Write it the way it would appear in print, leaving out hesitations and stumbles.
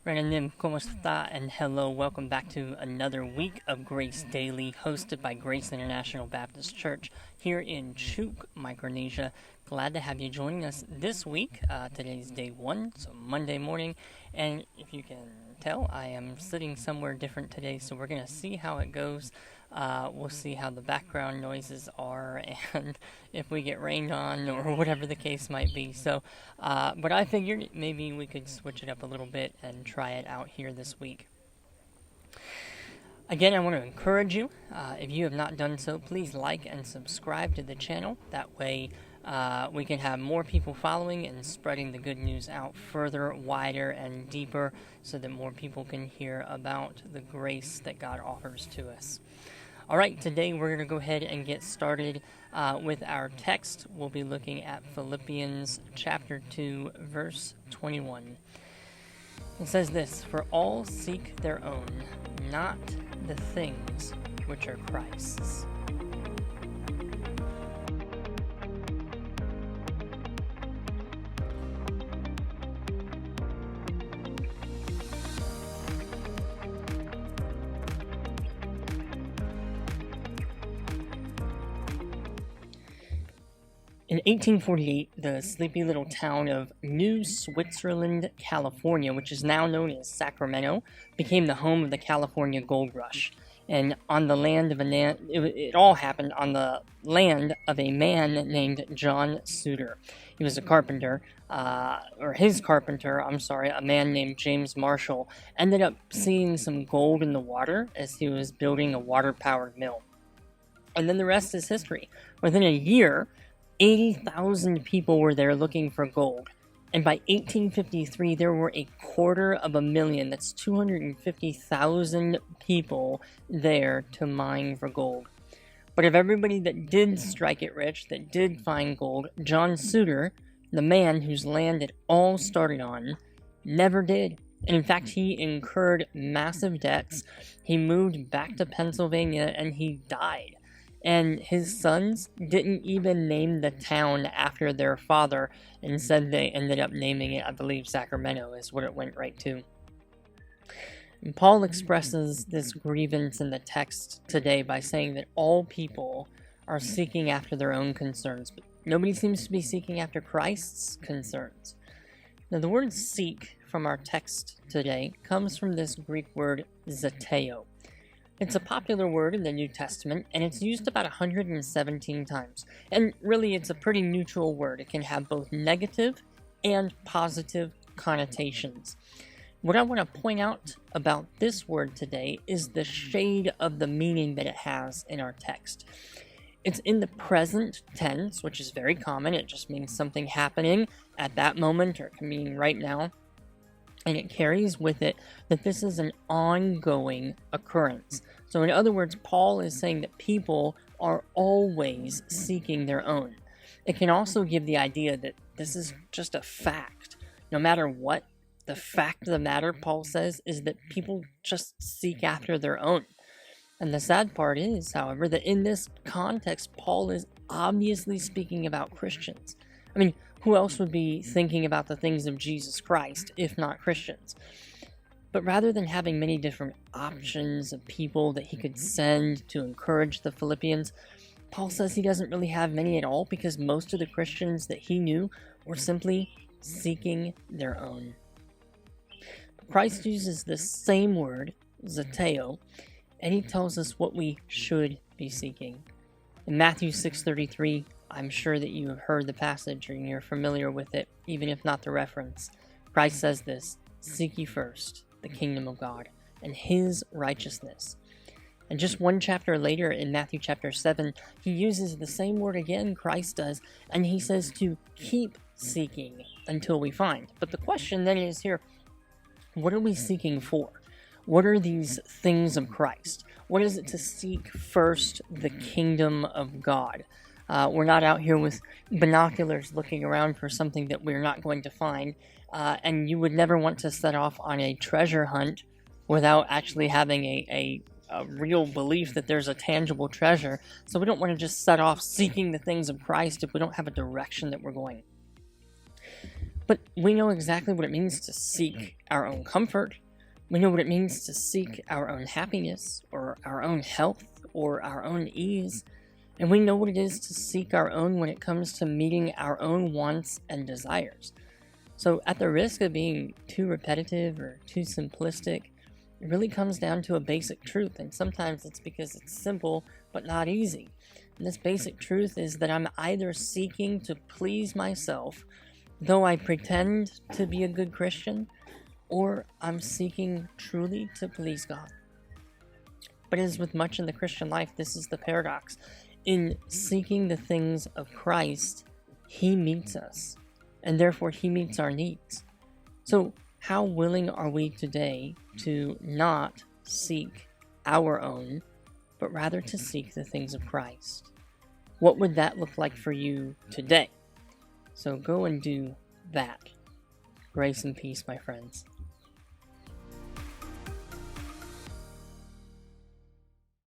Renanim, ¿cómo está? And hello, welcome back to another week of Grace Daily, hosted by Grace International Baptist Church here in Chuuk, Micronesia. Glad to have you joining us this week. Today's day one, so Monday morning, and if you can tell, I am sitting somewhere different today, so we're going to see how it goes. We'll see how the background noises are and if we get rained on or whatever the case might be. But I figured maybe we could switch it up a little bit and try it out here this week. Again, I want to encourage you, if you have not done so, please like and subscribe to the channel. That way we can have more people following and spreading the good news out further, wider, and deeper so that more people can hear about the grace that God offers to us. All right, today we're going to go ahead and get started with our text. We'll be looking at Philippians chapter 2, verse 21. It says this, "For all seek their own, not the things which are Christ's." In 1848, the sleepy little town of New Switzerland, California, which is now known as Sacramento, became the home of the California Gold Rush. And on the land of it all happened on the land of a man named John Suter. He was a carpenter, a man named James Marshall, ended up seeing some gold in the water as he was building a water-powered mill. And then the rest is history. Within a year, 80,000 people were there looking for gold. And by 1853, there were 250,000. That's 250,000 people there to mine for gold. But of everybody that did strike it rich, that did find gold, John Suter, the man whose land it all started on, never did. And in fact, he incurred massive debts. He moved back to Pennsylvania and he died. And his sons didn't even name the town after their father. Instead, they ended up naming it, I believe, Sacramento is what it went right to. And Paul expresses this grievance in the text today by saying that all people are seeking after their own concerns, but nobody seems to be seeking after Christ's concerns. Now, the word seek from our text today comes from this Greek word zeteo. It's a popular word in the New Testament, and it's used about 117 times. And really, it's a pretty neutral word. It can have both negative and positive connotations. What I want to point out about this word today is the shade of the meaning that it has in our text. It's in the present tense, which is very common. It just means something happening at that moment, or it can mean right now. And it carries with it that this is an ongoing occurrence. So in other words, Paul is saying that people are always seeking their own. It can also give the idea that this is just a fact. No matter what, the fact of the matter, Paul says, is that people just seek after their own. And the sad part is, however, that in this context, Paul is obviously speaking about Christians. I mean, who else would be thinking about the things of Jesus Christ if not Christians? But rather than having many different options of people that he could send to encourage the Philippians, Paul says he doesn't really have many at all because most of the Christians that he knew were simply seeking their own. Christ uses the same word, zeteo, and he tells us what we should be seeking. In Matthew 6:33, I'm sure that you have heard the passage and you're familiar with it, even if not the reference. Christ says this, "Seek ye first the kingdom of God and his righteousness." And just one chapter later in Matthew chapter 7, he uses the same word again, Christ does, and he says to keep seeking until we find. But the question then is here, what are we seeking for? What are these things of Christ? What is it to seek first the kingdom of God? We're not out here with binoculars looking around for something that we're not going to find. And you would never want to set off on a treasure hunt without actually having a real belief that there's a tangible treasure. So we don't want to just set off seeking the things of Christ if we don't have a direction that we're going. But we know exactly what it means to seek our own comfort. We know what it means to seek our own happiness, or our own health, or our own ease. And we know what it is to seek our own when it comes to meeting our own wants and desires. So, at the risk of being too repetitive or too simplistic, it really comes down to a basic truth, and sometimes it's because it's simple but not easy. And this basic truth is that I'm either seeking to please myself, though I pretend to be a good Christian, or I'm seeking truly to please God. But as with much in the Christian life, this is the paradox. In seeking the things of Christ, He meets us, and therefore He meets our needs. So, how willing are we today to not seek our own, but rather to seek the things of Christ? What would that look like for you today? So go and do that. Grace and peace, my friends.